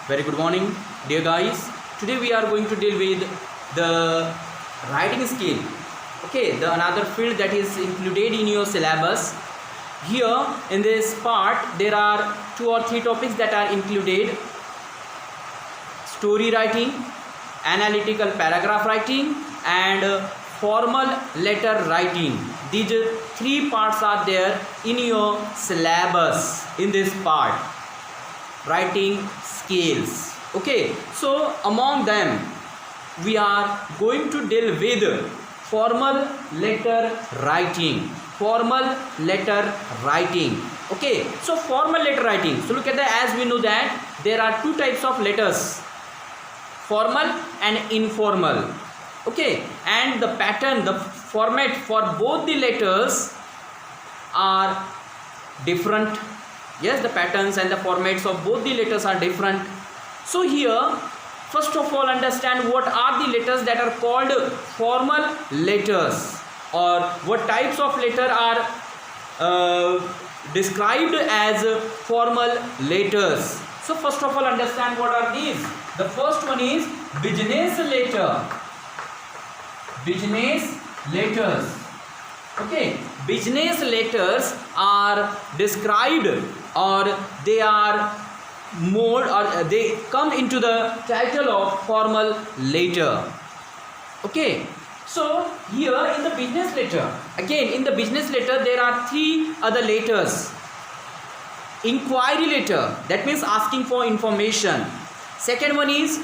Very good morning, dear guys. Today we are going to deal with the writing skill. Okay, the another field that is included in your syllabus. Here in this part, there are 2 or 3 topics that are included: story writing, analytical paragraph writing, and formal letter writing. These 3 parts are there in your syllabus in this part. Writing skills. Okay, so among them we are going to deal with formal letter writing. Okay, so formal letter writing, so look at the, as we know that there are 2 types of letters, formal and informal. Okay, and the pattern, the format for both the letters are different. Yes, the patterns and the formats of both the letters are different. So here, first of all, understand what are the letters that are called formal letters, or what types of letter are described as formal letters. So first of all, understand what are these. The first one is business letter. Business letters. Okay, business letters are described, or they are more, or they come into the title of formal letter. Okay, so here in the business letter, again in the business letter there are 3 other letters. Inquiry letter, that means asking for information. Second one is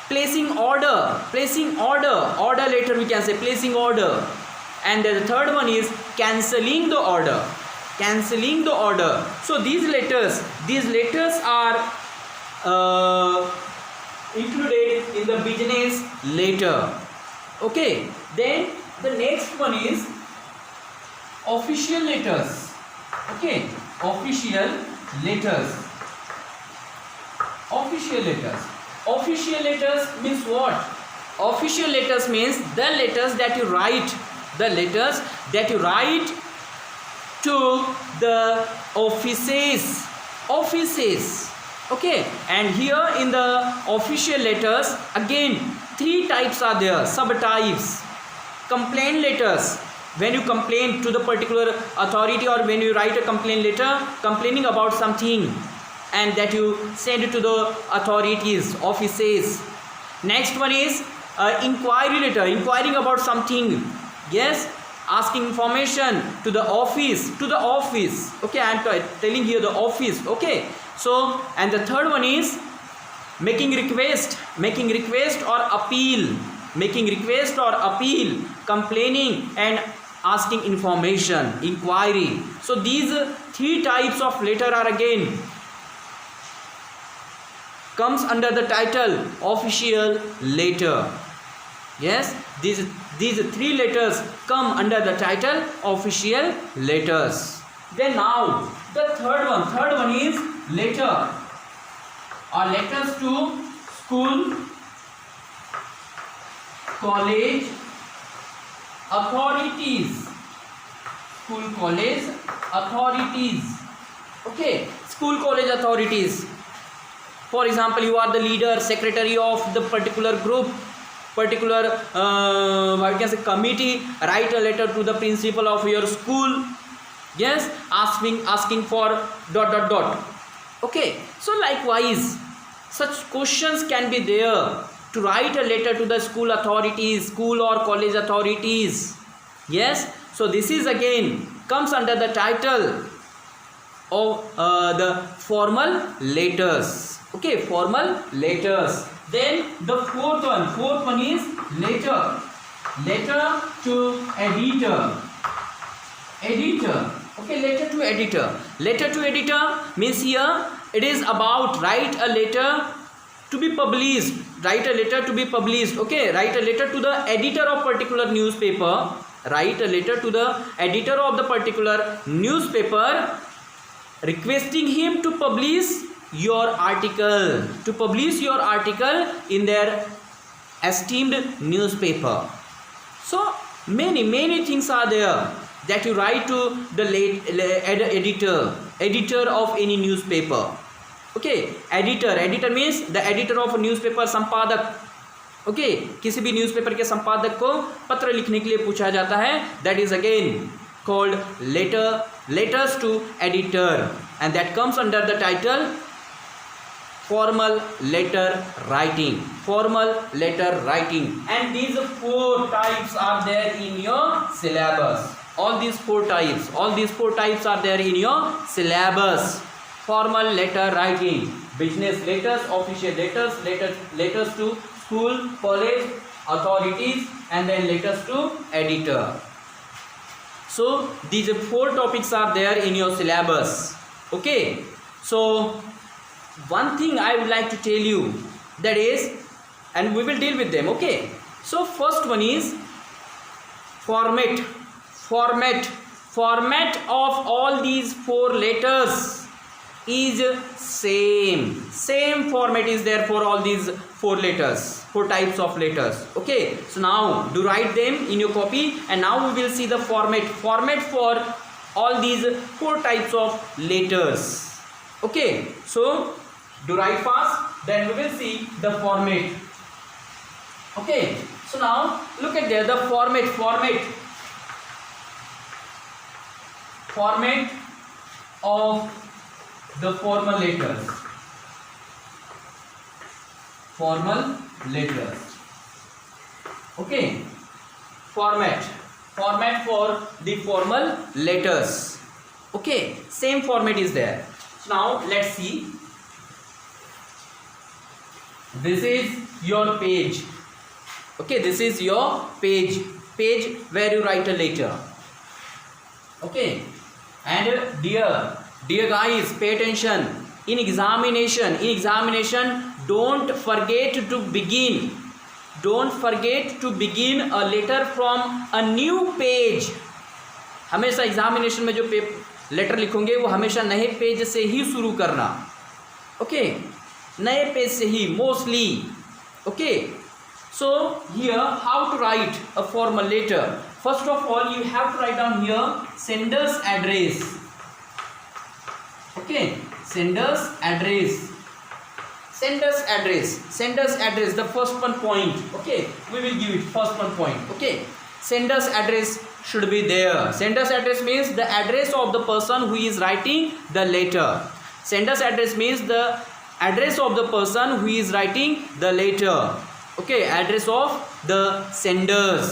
placing order letter, we can say placing order. And the third one is cancelling the order. So these letters are included in the business letter. Okay, then the next one is official letters. Okay, official letters means what? Official letters means the letters that you write to the offices. Okay, and here in the official letters, again 3 types are there, subtypes. Complaint letters, when you complain to the particular authority, or when you write a complaint letter complaining about something and that you send it to the authorities, offices. Next one is inquiry letter, inquiring about something. Yes, asking information to the office. Okay, I am telling here the office. Okay, so and the third one is making request or appeal, complaining and asking information, inquiry. So these 3 types of letter are again comes under the title official letter. Yes, these 3 letters come under the title official letters. Then now the third one is letter or letters to school, college, authorities. Okay, school, college, authorities. For example, you are the leader, secretary of the particular group, particular what can say committee. Write a letter to the principal of your school. Yes, asking for ... Okay, so likewise such questions can be there to write a letter to the school authorities, school or college authorities. Yes, so this is again comes under the title of the formal letters. Okay, formal letters. Then the fourth one is letter to editor. Okay, letter to editor means here it is about write a letter to be published. Okay, write a letter to the editor of particular newspaper. Requesting him to publish your article in their esteemed newspaper. So many things are there that you write to the editor of any newspaper. Okay editor, editor means the editor of newspaper, संपादक। Okay किसी भी newspaper के संपादक को पत्र लिखने के लिए पूछा जाता है, that is again called letter, letters to editor, and that comes under the title formal letter writing, formal letter writing, and these 4 types are there in your syllabus. All these 4 types are there in your syllabus. Formal letter writing, business letters, official letters, letters to school, college, authorities, and then letters to editor. So these 4 topics are there in your syllabus. Okay, so one thing I would like to tell you, that is, and we will deal with them. Okay, so first one is format. Format of all these 4 letters is same format is there for all these 4 letters, 4 types of letters. Okay, so now do write them in your copy, and now we will see the format for all these 4 types of letters. Okay, so do write fast, then we will see the format. Okay, so now look at there, the format of the formal letters. Okay, format for the formal letters. Okay, same format is there. So now let's see. This is your page. Okay, this is your page where you write a letter. Okay, and dear guys, pay attention. In examination, don't forget to begin a letter from a new page. हमेशा examination में जो letter लिखोगे वो हमेशा नए page से ही शुरू करना. ओके, नए पेज से ही mostly. Okay, so here how to write a formal letter. First of all, you have to write down here sender's address. Okay, sender's address, the first one point. Okay, we will give it first one point. Okay, sender's address should be there. Sender's address means the address of the person who is writing the letter. Sender's address means the address of the person who is writing the letter. Okay, address of the sender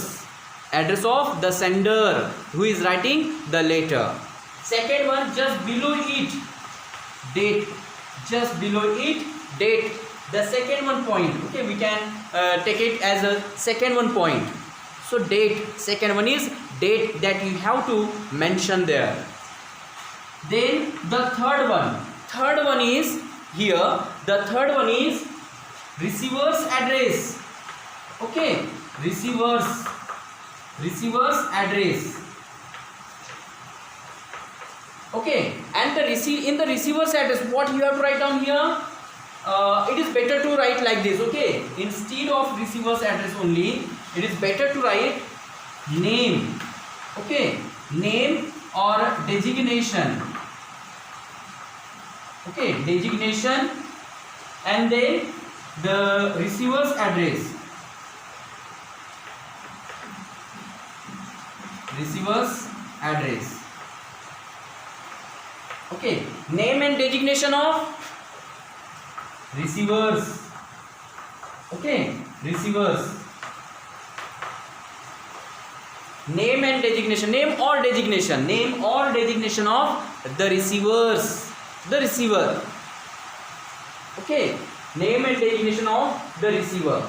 who is writing the letter. Second one, just below it date, the second one point. Okay, we can take it as a second one point. So date, second one is date that you have to mention there. Then the third one is here, the third one is receiver's address. Okay, receiver's address. Okay, and in the receiver's address, what you have to write down here, it is better to write like this. Okay, instead of receiver's address only, it is better to write name. Okay, name or designation. Okay, designation, and then the receiver's address. Okay, name and designation of receivers. Okay, receivers. Name and designation, name or designation of the receivers, the receiver. Okay, name and designation of the receiver.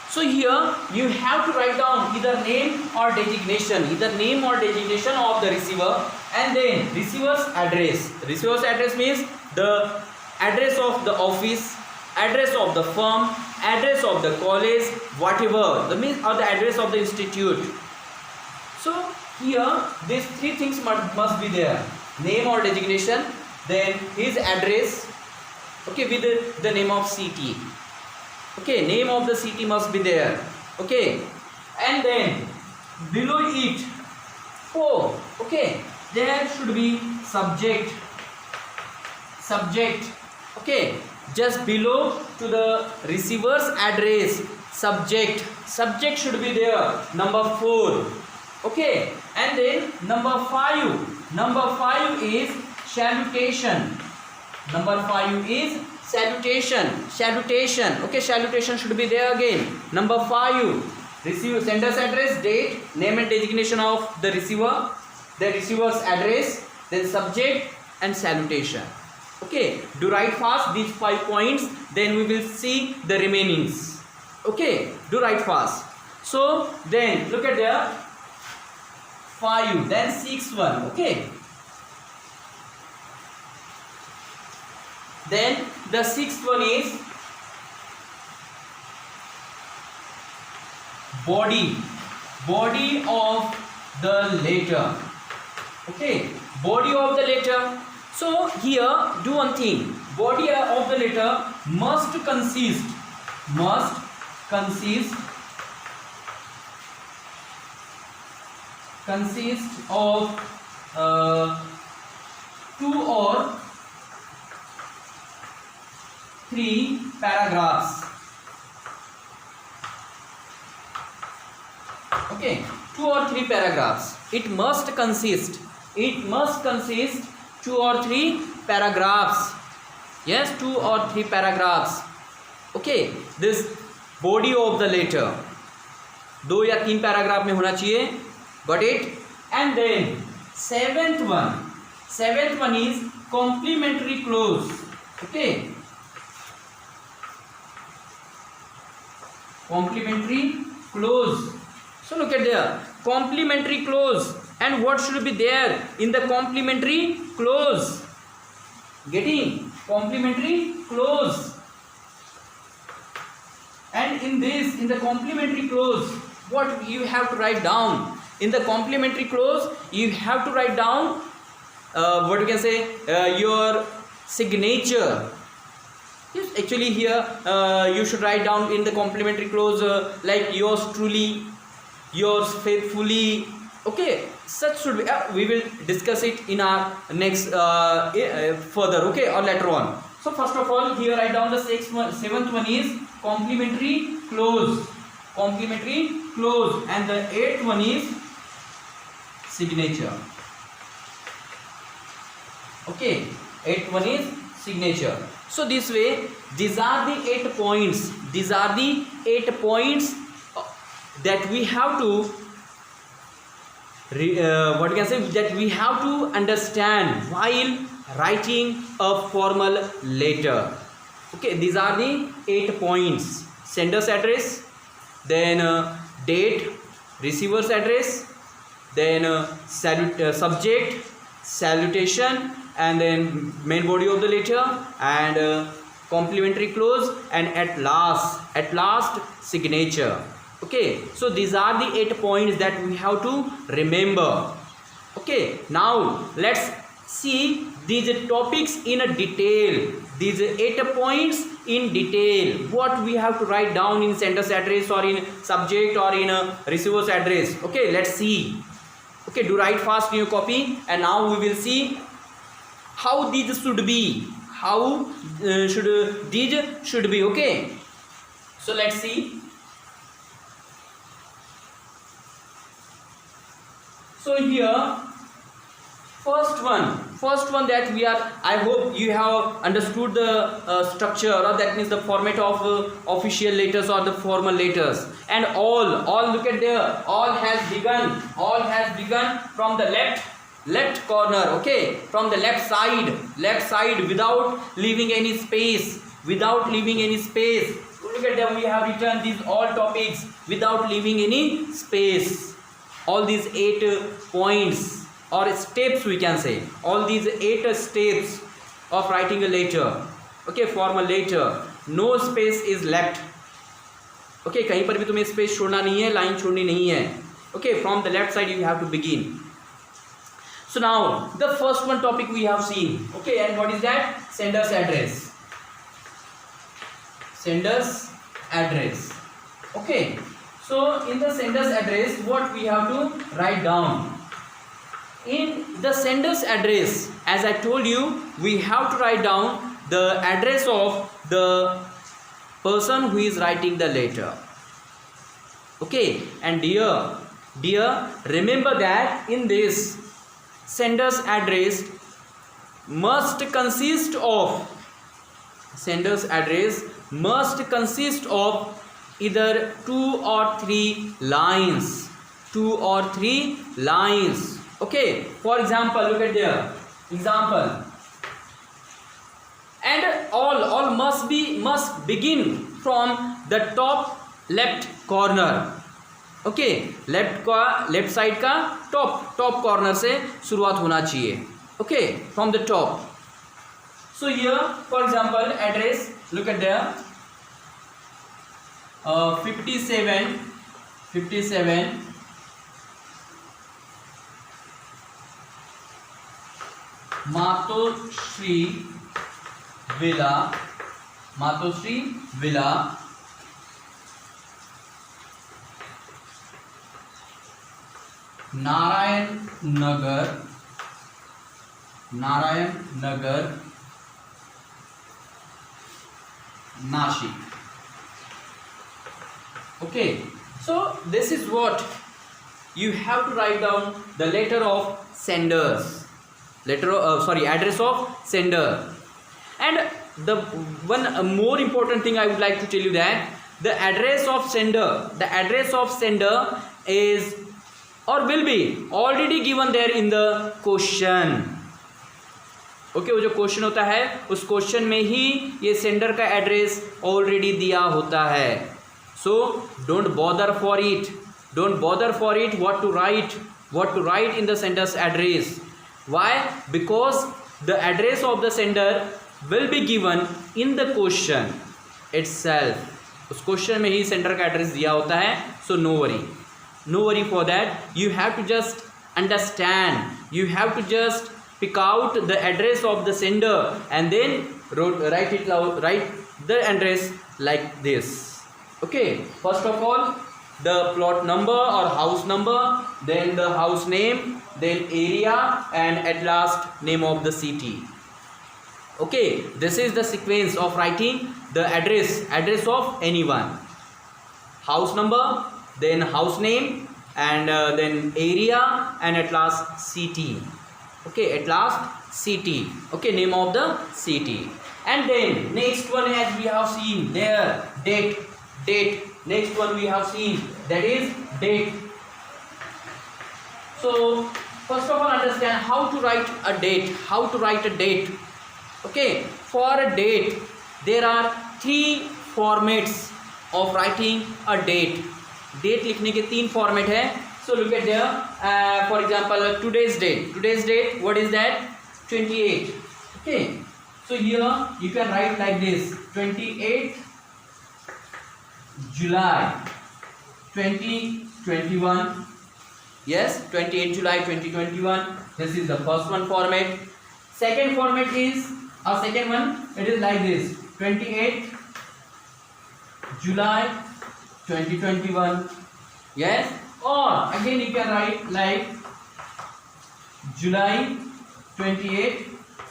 So here you have to write down either name or designation of the receiver, and then receiver's address. Receiver's address means the address of the office, address of the firm, address of the college, whatever the means, or the address of the institute. So here these 3 things must be there: name or designation, then his address, okay, with the name of city. Okay, name of the city must be there. Okay, and then below it, okay, there should be subject. subject. Okay, just below to the receiver's address, subject should be there, number 4. Okay, and then number 5 is salutation. Number 5 is salutation. Okay, salutation should be there again. Number 5, receive sender's address, date, name and designation of the receiver, the receiver's address, then subject and salutation. Okay, do write fast these 5 points, then we will see the remainings. Okay, do write fast. So then look at there, 5, then 6 one. Okay, then the 6th one is body of the letter. Okay, body of the letter. So here do one thing, body of the letter must consist of 2 or 3 paragraphs. Okay, 2 or 3 paragraphs. It must consist 2 or 3 paragraphs. Yes, 2 or 3 paragraphs. Okay, this body of the letter 2 या 3 paragraph में होना चाहिए. Got it? And then 7th one is complimentary clause. Okay, complimentary clause. So look at there, complimentary clause, and what should be there in the complimentary clause? Getting complimentary clause. And in the complimentary clause, what you have to write down? In the complimentary clause, you have to write down what you can say, your signature. Yes, actually here you should write down in the complimentary clause like yours truly, yours faithfully. Okay, such should be. We will discuss it in our next further. Okay, or later on. So first of all, here write down the 7th one is complimentary clause, and the 8th one is signature. Okay, 8th one is signature. So this way, these are the 8 points. These are the 8 points that we have to what you can say, that we have to understand while writing a formal letter. Okay, these are the 8 points: sender's address, then date, receiver's address, then subject, salutation, and then main body of the letter, and complimentary clause, and at last signature. Okay, so these are the 8 points that we have to remember. Okay, now let's see these topics in a detail, these 8 points in detail, what we have to write down in sender's address or in subject or in a receiver's address. Okay, let's see. Okay, do write fast in your copy, and now we will see how these should be, these should be. Okay, so let's see. So here first one that we are, I hope you have understood the structure, or that means the format of official letters or the formal letters, and all look at there, all has begun from the left corner. Okay, from the left side without leaving any space. Look at them, we have written these all topics without leaving any space. All these 8 points or steps, we can say, all these 8 steps of writing a letter. Okay, formal letter, no space is left. Okay, कहीं पर भी तुम्हें space छोड़ना नहीं है, line छोड़नी नहीं है. Okay, from the left side you have to begin. So now the first one topic we have seen. Okay, and what is that? Sender's address. Okay, so in the sender's address, what we have to write down? In the sender's address, as I told you, we have to write down the address of the person who is writing the letter. Okay, and dear, remember that in this sender's address must consist of either 2 or 3 lines. Okay, for example, look at there. Example, and all must begin from the top left corner. Okay, left side का top corner से शुरुआत होना चाहिए. Okay, from the top. So here, for example, address, look at there, 57 Matoshree villa, Narayan Nagar Nashik. Okay, so this is what you have to write down the letter of senders, address of sender. And the one more important thing I would like to tell you that the address of sender is or will be already given there in the question. Okay, वो जो question होता है उस question में ही ये sender का address already दिया होता है. So don't bother for it what to write in the sender's address. Why? Because the address of the sender will be given in the question itself. उस क्वेश्चन में ही sender का address दिया होता है. So no worry for that. You have to just understand, you have to just pick out the address of the sender and then write the address like this. Okay, first of all the plot number or house number, then the house name, then area, and at last name of the city. Okay, this is the sequence of writing the address of anyone. House number, then house name, and then area, and at last city. Okay, at last city. Okay, name of the city. And then next one, as we have seen there, date. Next one we have seen, that is date. So first of all, understand how to write a date. Okay, for a date there are 3 formats of writing a date. Date लिखने के 3 format है. So look at there, for example today's date, what is that? 28. Okay, so here you can write like this: 28 July 2021. Yes, 28 July 2021. This is the first one format. Second format is it is like this: 28 July 2021. Yes, or again you can write like July 28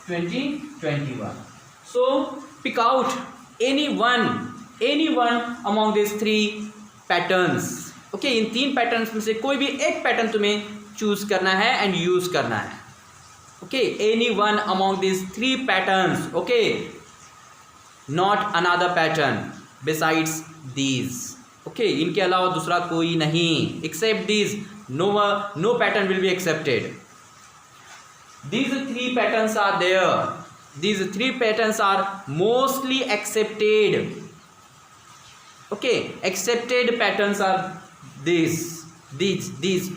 2021. So pick out any one among these 3 patterns. Okay, in 3 patterns में से कोई भी एक pattern तुम्हें choose करना है and use करना है. Okay, any one among these 3 patterns. Okay, not another pattern besides these. Okay, इनके अलावा दूसरा कोई नहीं. Except these, no pattern will be accepted. These 3 patterns are there. These 3 patterns are mostly accepted. Okay, accepted patterns are these.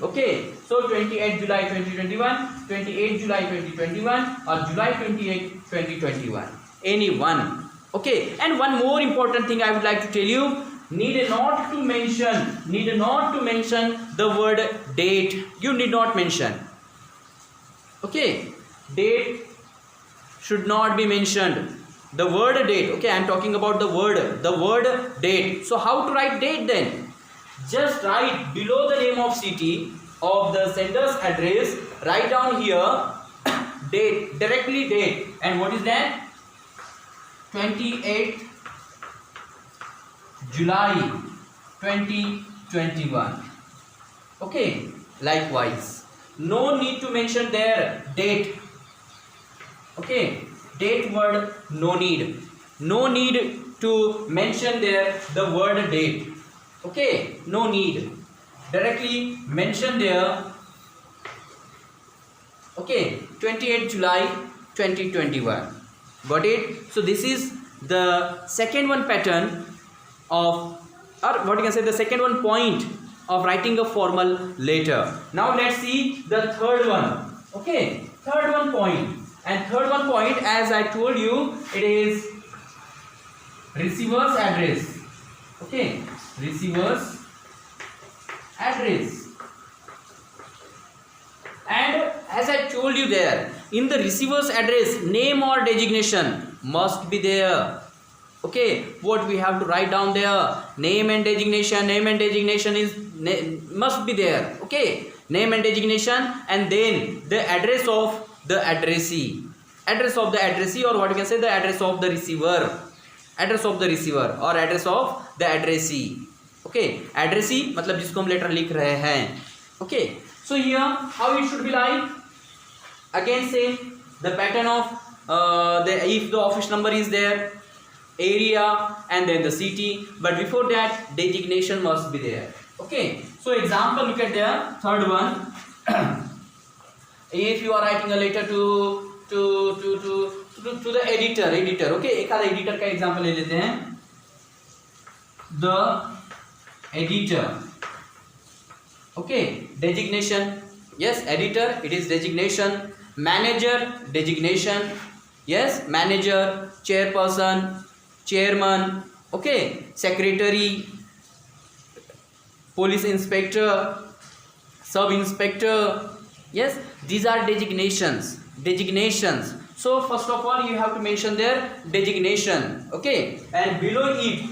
Okay, so 28 July 2021, 28 July 2021, or July 28 2021. Any one. Okay, and one more important thing I would like to tell you. Need not to mention the word date. You need not mention. Okay, date should not be mentioned. The word date. Okay, I am talking about the word date. So how to write date then? Just write below the name of city of the sender's address. Write down here date, directly date. And what is that? 28th July 2021. Okay, likewise, no need to mention their date. Okay, date word, no need to mention there the word date. Okay, no need, directly mention there. Okay, 28th July 2021. Got it? So this is the second one pattern of, or what you can say, the second one point of writing a formal letter. Now let's see the third one. Okay, third one point. And third one point, as I told you, it is receiver's address. Okay, receiver's address. And as I told you there, in the receiver's address, name or designation must be there. Okay, what we have to write down there? Name and designation. Name and designation must be there. Okay, name and designation, and then the address of the addressee. Address of the addressee, or what you can say, the address of the receiver. Address of the receiver or address of the addressee. Okay, addressee मतलब जिसको हम letter लिख रहे हैं. Okay, so here how it should be like? Again say the pattern of if the office number is there, area, and then the city, but before that designation must be there. Okay, so example, look at there, third one. If you are writing a letter to the editor. Okay, एक आधा editor का example ले लेते हैं. The editor. Okay, designation. Yes, editor, it is designation. Manager, designation. Yes, manager, chairperson, chairman. Okay, secretary, police inspector, sub inspector. Yes, these are designations. So first of all, you have to mention their designation. Okay, and below it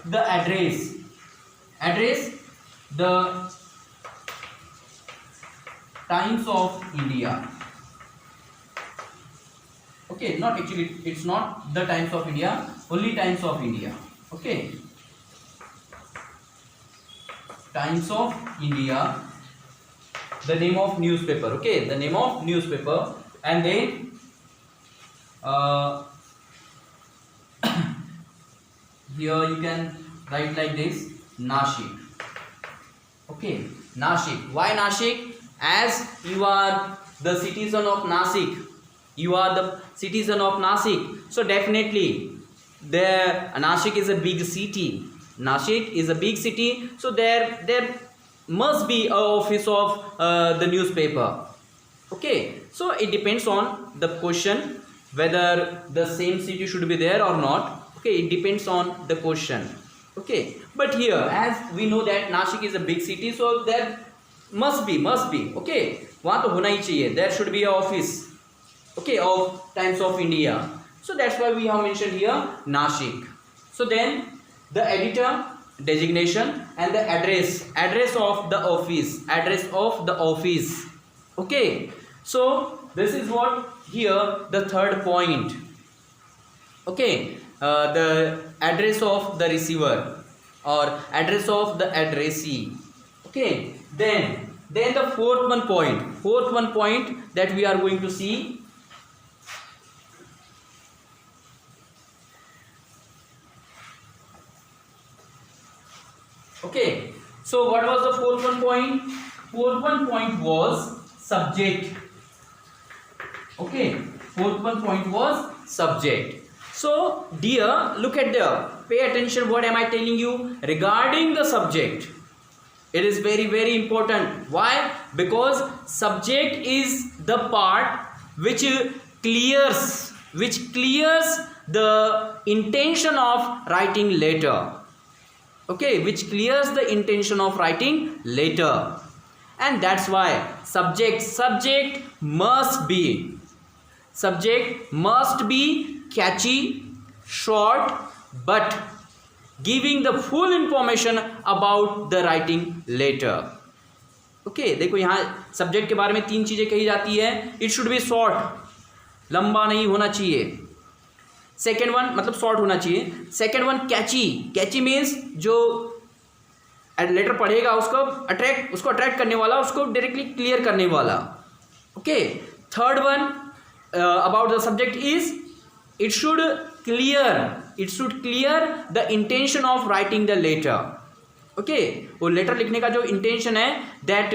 the address, the Times of India. Okay, not actually, it's not the Times of India, only Times of India. Okay, Times of India, the name of newspaper. Okay, the name of newspaper, and then here you can write like this, Nashik. Okay, Nashik. Why Nashik? As you are the citizen of Nasik, so definitely Nashik is a big city. So there must be a office of the newspaper. Okay, so it depends on the question whether the same city should be there or not. Okay, it depends on the question. Okay, but here, as we know that Nashik is a big city, so there must be. Okay, वहाँ तो होना ही चाहिए. There should be a office. Okay, of Times of India. So that's why we have mentioned here Nashik. So then the editor, designation, and the address of the office. Okay, so this is what here the third point. Okay, the address of the receiver or address of the addressee. Okay, then the fourth one point that we are going to see. Okay, so what was the fourth one point? Fourth one point was subject. Okay, fourth one point was subject. So dear, look at there, pay attention what am I telling you regarding the subject. It is very, very important. Why? Because subject is the part which clears the intention of writing letter. Okay, which clears the intention of writing letter, and that's why subject must be catchy, short, but giving the full information about the writing letter. Okay, देखो यहाँ subject के बारे में तीन चीजें कही जाती है. It should be short. लंबा नहीं होना चाहिए। सेकेंड वन मतलब शॉर्ट होना चाहिए। सेकेंड वन कैची, कैची मीन्स जो लेटर पढ़ेगा उसको अट्रैक्ट करने वाला, उसको डायरेक्टली क्लियर करने वाला। Okay, third one about the subject is it should clear the intention of writing the letter. Okay, वो लेटर लिखने का जो इंटेंशन है that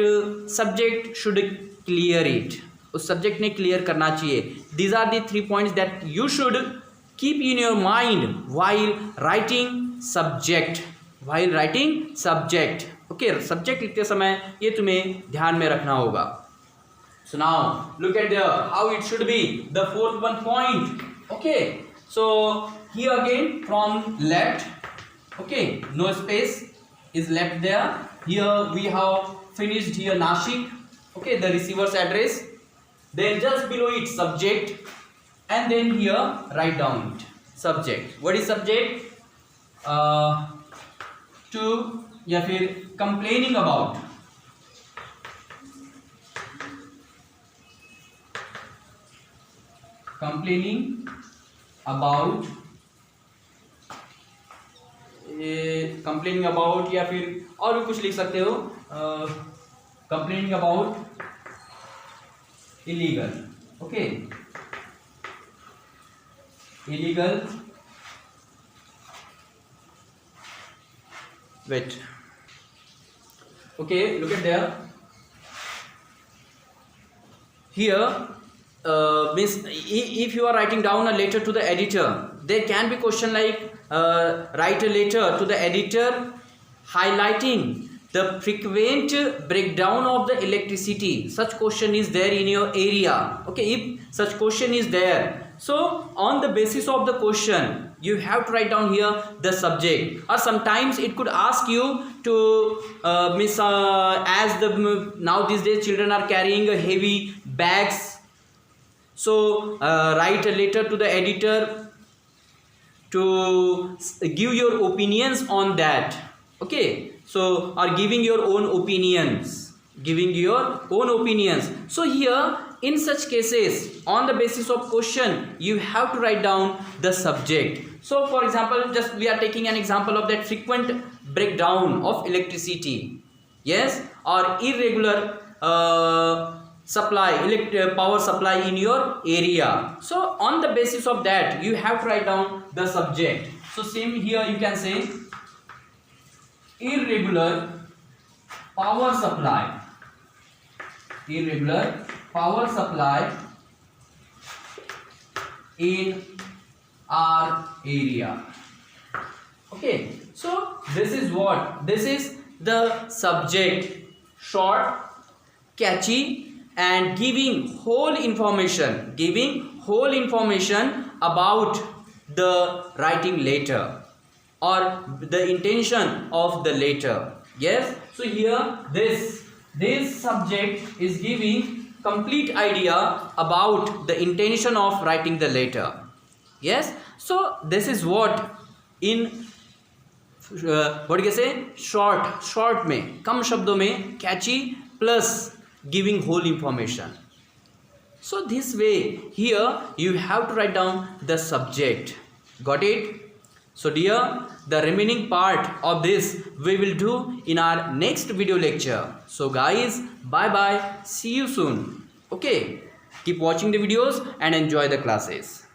subject should clear it, उस सब्जेक्ट ने क्लियर करना चाहिए। These are the 3 points that you should keep in your mind while writing subject. Okay, subject लिखते समय ये तुम्हें ध्यान में रखना होगा। So now look at how it should be the fourth one point. Okay, so here again from left, okay, no space is left there. Here we have finished here Nashik, okay, the receiver's address, then just below it subject, and then here write down it subject. What is subject? To या फिर complaining about, complaining about या फिर और भी कुछ लिख सकते हो। Complaining about illegal, okay, illegal, wait, okay, look at there here means if you are writing down a letter to the editor, there can be question like write a letter to the editor highlighting the frequent breakdown of the electricity. Such question is there in your area. Okay, if such question is there, so on the basis of the question you have to write down here the subject. Or sometimes it could ask you to as the now these days children are carrying a heavy bags, so write a letter to the editor to give your opinions on that. Okay, so are giving your own opinions, so here in such cases on the basis of question you have to write down the subject. So for example, just we are taking an example of that frequent breakdown of electricity, yes, or irregular power supply in your area. So on the basis of that you have to write down the subject. So same here you can say irregular power supply in our area. Okay, so this is the subject, short, catchy, and giving whole information about the writing letter or the intention of the letter. Yes, so here this subject is giving complete idea about the intention of writing the letter. Yes, so this is what in what you say short में, कम शब्दों में, catchy plus giving whole information. So this way here you have to write down the subject. Got it? So dear, the remaining part of this we will do in our next video lecture. So guys, bye bye, see you soon. Okay, keep watching the videos and enjoy the classes.